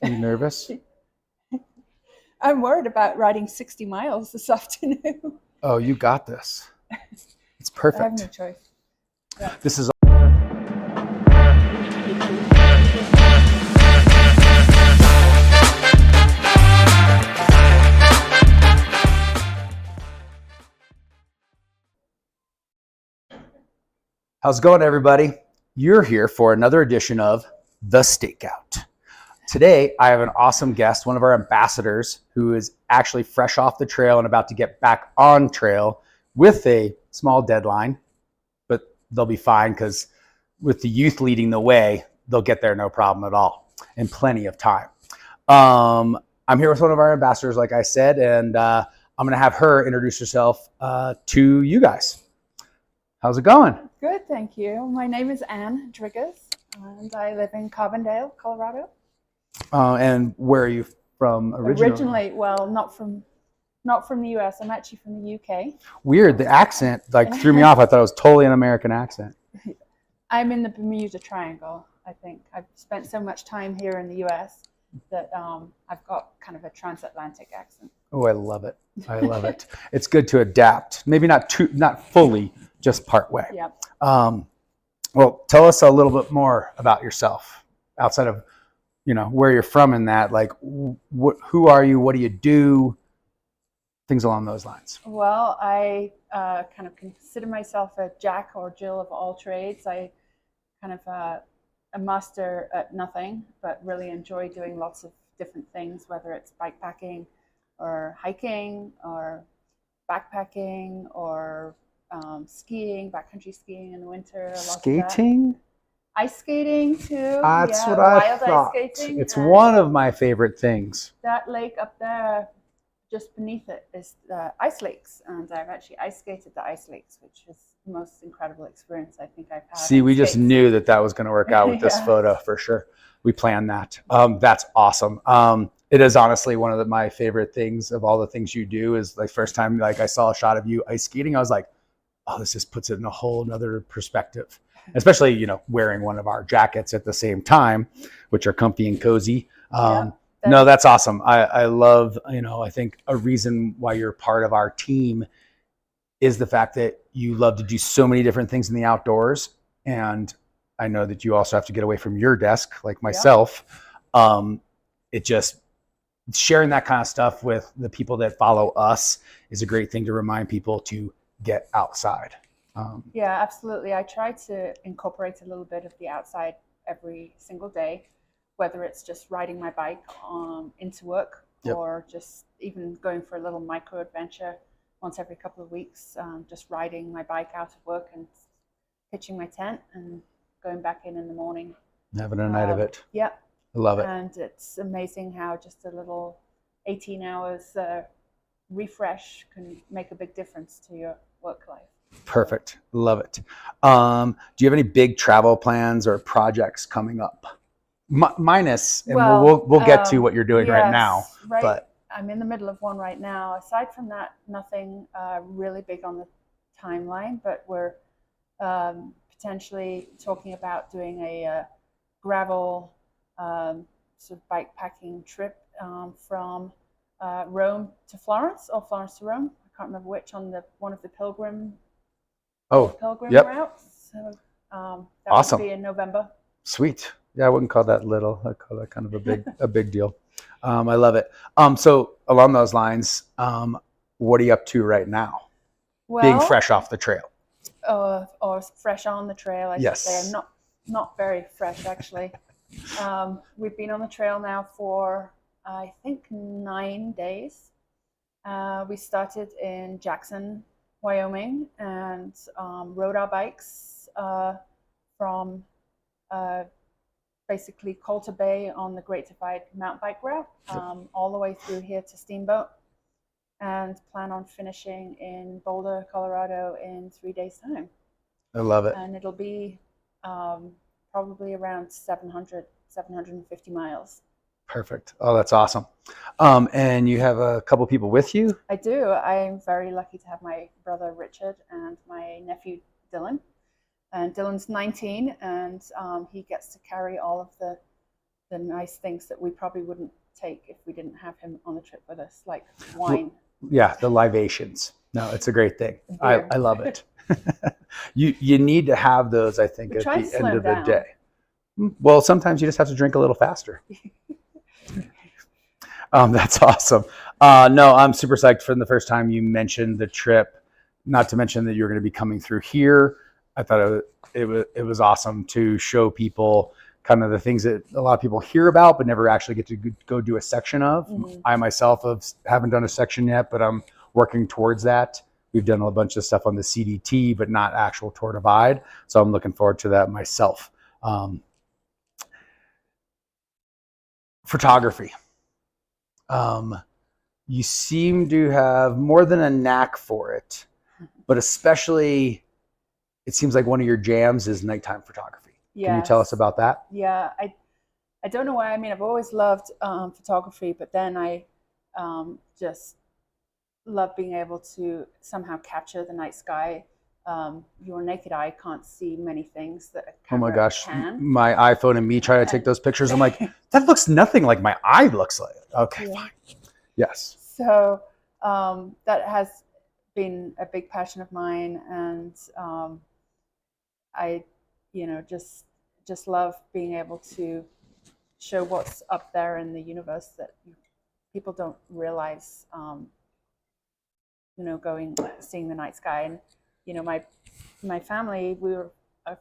Are you nervous? I'm worried about riding 60 miles this afternoon. Oh, you got this. It's I have no perfect. choice. Yeah. This is How's it going, everybody? You're here for another edition of The Stakeout. Today, I have an awesome guest, one of our ambassadors, who is actually fresh off the trail and about to get back on trail with a small deadline, but they'll be fine because with the youth leading the way, they'll get there no problem at all and plenty of time. I'm here with one of our ambassadors, like I said, and I'm going to have her introduce herself to you guys. How's it going? Good, thank you. My name is Anne Driggers, and I live in Carbondale, Colorado. And where are you from originally? Originally, well, not from the US. I'm actually from the UK. Weird. The accent threw me off. I thought it was totally an American accent. I'm in the Bermuda Triangle, I think. I've spent so much time here in the US that I've got kind of a transatlantic accent. Oh, I love it. I love it. It's good to adapt. Maybe not fully, just part way. Yeah. Well, tell us a little bit more about yourself outside of, where you're from in that. Like, who are you? What do you do? Things along those lines. Well, I kind of consider myself a jack or Jill of all trades. I kind of a master at nothing, but really enjoy doing lots of different things, whether it's bikepacking or hiking or backpacking or skiing, backcountry skiing in the winter. Skating? Ice skating too. That's what I thought. Ice skating. It's one of my favorite things. That lake up there, just beneath it, is the ice lakes, and I've actually ice skated the ice lakes, which is the most incredible experience I think I've had. See, we just knew that was going to work out with this photo for sure. We planned that. That's awesome. It is honestly one of my favorite things of all the things you do. Is like first time I saw a shot of you ice skating, I was like, oh, this just puts it in a whole nother perspective. Especially, wearing one of our jackets at the same time, which are comfy and cozy. No, that's awesome. I love, I think a reason why you're part of our team is the fact that you love to do so many different things in the outdoors. And I know that you also have to get away from your desk, like myself. It just, sharing that kind of stuff with the people that follow us is a great thing to remind people to get outside. Yeah, absolutely. I try to incorporate a little bit of the outside every single day, whether it's just riding my bike into work or just even going for a little micro adventure once every couple of weeks, just riding my bike out of work and pitching my tent and going back in the morning. Having a night of it. Yeah. I love it. And it's amazing how just a little 18 hours refresh can make a big difference to your work life. Perfect. Love it. Do you have any big travel plans or projects coming up? Minus, and we'll get to what you're doing right now. Right. But I'm in the middle of one right now. Aside from that, nothing really big on the timeline, but we're potentially talking about doing a gravel sort of bikepacking trip from Rome to Florence or Florence to Rome. I can't remember which, on one of the pilgrim routes. So that awesome. will be in November. Sweet. Yeah, I wouldn't call that little. I call that kind of a big deal. I love it. So along those lines, what are you up to right now? Well, being fresh off the trail. Or fresh on the trail, I should say. I'm not very fresh, actually. We've been on the trail now for, I think, 9 days. We started in Jackson, Wyoming, and rode our bikes from basically Coulter Bay on the Great Divide mountain bike route, all the way through here to Steamboat, and plan on finishing in Boulder, Colorado in 3 days' time. I love it. And it'll be probably around 750 miles. Perfect. Oh, that's awesome. And you have a couple people with you? I do. I'm very lucky to have my brother Richard and my nephew Dylan. And Dylan's 19, and he gets to carry all of the the nice things that we probably wouldn't take if we didn't have him on the trip with us, like wine. Yeah, the libations. No, it's a great thing. Beer. I love it. You need to have those, I think, We at try the to end slow of the down. day. Well, sometimes you just have to drink a little faster. That's awesome. No, I'm super psyched from the first time you mentioned the trip, not to mention that you're going to be coming through here. I thought it was awesome to show people kind of the things that a lot of people hear about but never actually get to go do a section of. Mm-hmm. I myself haven't done a section yet, but I'm working towards that. We've done a bunch of stuff on the CDT, but not actual Tour Divide. So I'm looking forward to that myself. Photography. You seem to have more than a knack for it, but especially it seems like one of your jams is nighttime photography. Yes. Can you tell us about that? Yeah, I don't know why. I mean, I've always loved photography, but then I just love being able to somehow capture the night sky. Your naked eye can't see many things that a camera Oh my gosh, can. my iPhone and me trying to take those pictures. I'm like, that looks nothing like my eye looks like. Okay, yeah. Fine. Yes. So that has been a big passion of mine, and I, just love being able to show what's up there in the universe that people don't realize. Seeing the night sky, and my family, we were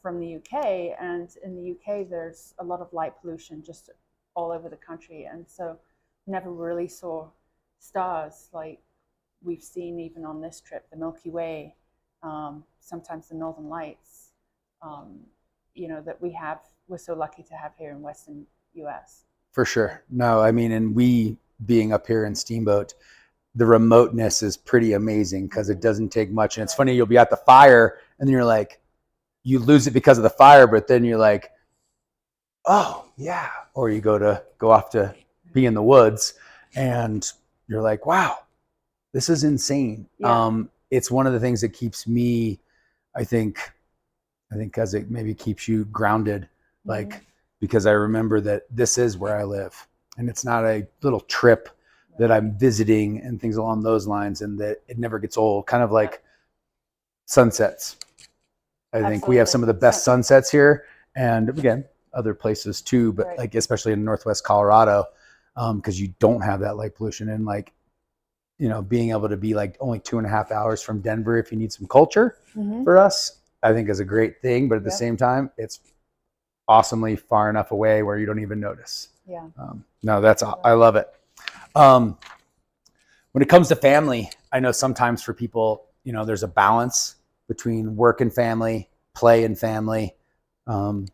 from the UK, and in the UK there's a lot of light pollution just all over the country, and so never really saw stars like we've seen even on this trip, the Milky Way, sometimes the Northern Lights, that we're so lucky to have here in Western US. For sure. No, I mean, and we being up here in Steamboat, the remoteness is pretty amazing because it doesn't take much. And it's funny, you'll be at the fire and then you're like, you lose it because of the fire, but then you're like, oh yeah. Or you go off to be in the woods and you're like, wow, this is insane. Yeah. It's one of the things that keeps me, I think because it maybe keeps you grounded, like, because I remember that this is where I live and it's not a little trip that I'm visiting and things along those lines, and that it never gets old. Kind of like sunsets. I think we have some of the best sunsets here, and again, other places too, but like especially in Northwest Colorado, because you don't have that light pollution, and like, being able to be like only 2.5 hours from Denver if you need some culture for us, I think is a great thing. But at the same time, it's awesomely far enough away where you don't even notice. Yeah. No, I love it. When it comes to family, I know sometimes for people, there's a balance between work and family, play and family. How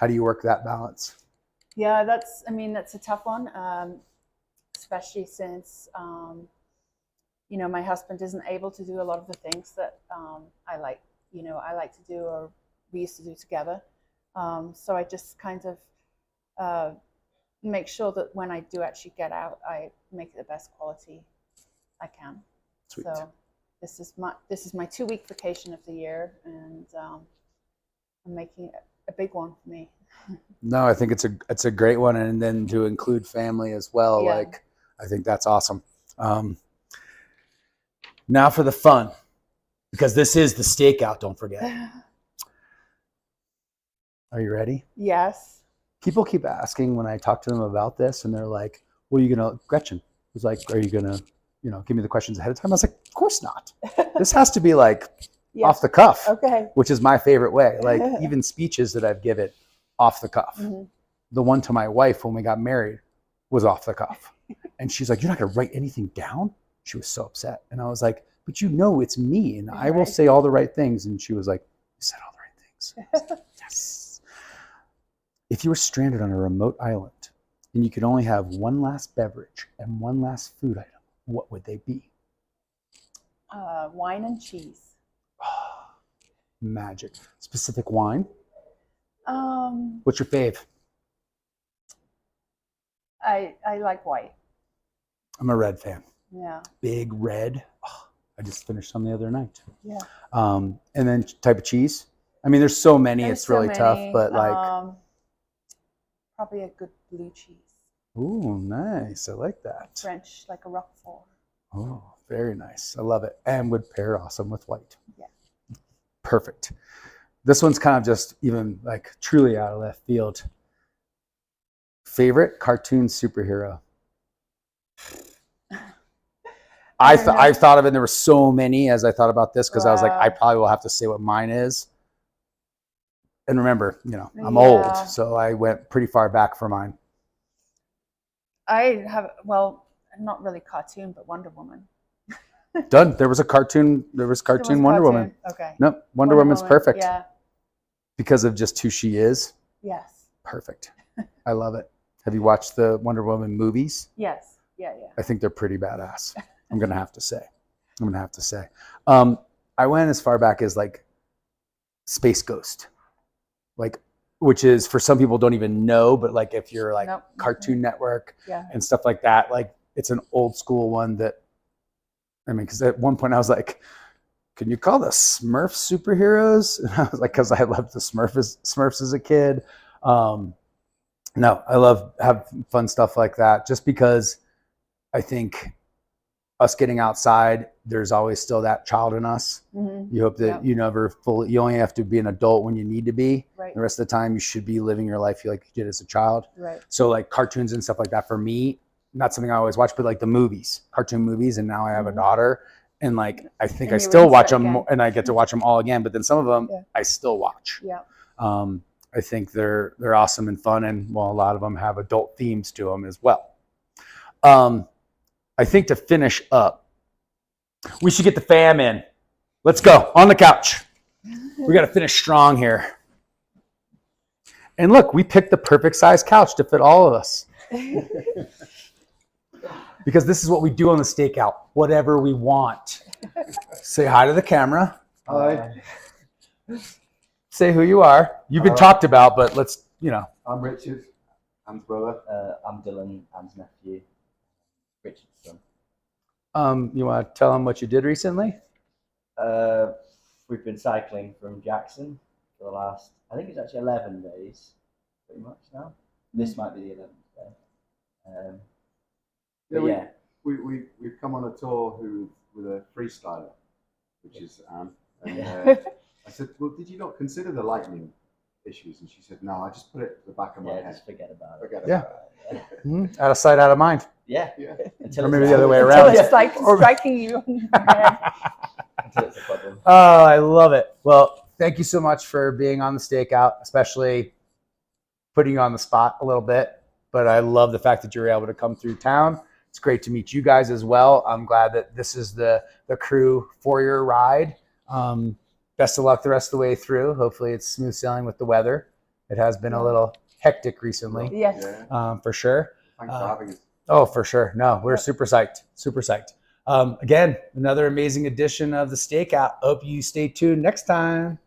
do you work that balance? Yeah, that's a tough one, especially since, my husband isn't able to do a lot of the things that I like to do or we used to do together. So I just kind of make sure that when I do actually get out, I make it the best quality I can. Sweet. So this is my 2-week vacation of the year, and I'm making it a big one for me. No, I think it's a great one, and then to include family as well. Yeah. Like, I think that's awesome. Now for the fun, because this is the stakeout. Don't forget. Are you ready? Yes. People keep asking when I talk to them about this, and they're like, well, Gretchen was like, are you going to, give me the questions ahead of time? I was like, of course not. This has to be like off the cuff, okay, which is my favorite way. Like even speeches that I've given off the cuff. Mm-hmm. The one to my wife when we got married was off the cuff. And she's like, you're not going to write anything down? She was so upset. And I was like, but it's me, and I will say all the right things. And she was like, you said all the right things. Yes. If you were stranded on a remote island and you could only have one last beverage and one last food item, what would they be? Wine and cheese. Oh, magic. Specific wine? What's your fave? I like white. I'm a red fan. Yeah. Big red. Oh, I just finished some the other night. Yeah. And then type of cheese? I mean, there's so many, it's really tough, but like... probably a good blue cheese. Ooh, nice. I like that. French, like a Roquefort. Oh, very nice. I love it. And would pair awesome with white. Yeah. Perfect. This one's kind of just even like truly out of left field. Favorite cartoon superhero? I thought of it, and there were so many as I thought about this because I was like, I probably will have to say what mine is. And remember, you know, I'm old, so I went pretty far back for mine. I have, well, not really cartoon, but Wonder Woman. Done. There was cartoon Wonder Woman. Okay. Nope. Wonder Woman's perfect. Yeah. Because of just who she is. Yes. Perfect. I love it. Have you watched the Wonder Woman movies? Yes. Yeah. I think they're pretty badass. I'm going to have to say. I went as far back as like Space Ghost. Like, which is for some people don't even know, but like if you're like Cartoon Network and stuff like that, like it's an old school one that, I mean, because at one point I was like, can you call the Smurfs superheroes? And I was like, because I loved the Smurfs as a kid. No, I love have fun stuff like that just because I think us getting outside, there's always still that child in us. Mm-hmm. You hope that you never you only have to be an adult when you need to be. Right. The rest of the time you should be living your life like you did as a child. Right. So like cartoons and stuff like that for me, not something I always watch, but like the movies, cartoon movies. And now I have a daughter and like, I think I still watch them and I get to watch them all again, but then some of them I still watch. Yeah. I think they're awesome and fun. And well, a lot of them have adult themes to them as well. I think to finish up, we should get the fam in. Let's go on the couch. We got to finish strong here. And look, we picked the perfect size couch to fit all of us. Because this is what we do on the stakeout, whatever we want. Say hi to the camera. Hi. Say who you are. You've been talked about, but let's, you know. I'm Richard, Anne's brother. I'm Dylan, Anne's nephew. Richard's son. You want to tell them what you did recently? We've been cycling from Jackson for the last, I think it's actually 11 days, pretty much now. This might be the 11th day. We've come on a tour with a freestyler, which is Anne. And I said, well, did you not consider the lightning issues? And she said, no, I just put it at the back of my head. Just forget about it. Mm-hmm. Out of sight, out of mind. Yeah. Or maybe the other way around. Until it's like striking you on the head. Until it's a problem. Oh, I love it. Well, thank you so much for being on the stakeout, especially putting you on the spot a little bit. But I love the fact that you were able to come through town. It's great to meet you guys as well. I'm glad that this is the crew for your ride. Best of luck the rest of the way through. Hopefully it's smooth sailing with the weather. It has been a little hectic recently. Yes. For sure. Thanks for having us. Oh, for sure. No, we're super psyched. Super psyched. Again, another amazing edition of the Stakeout. Hope you stay tuned next time.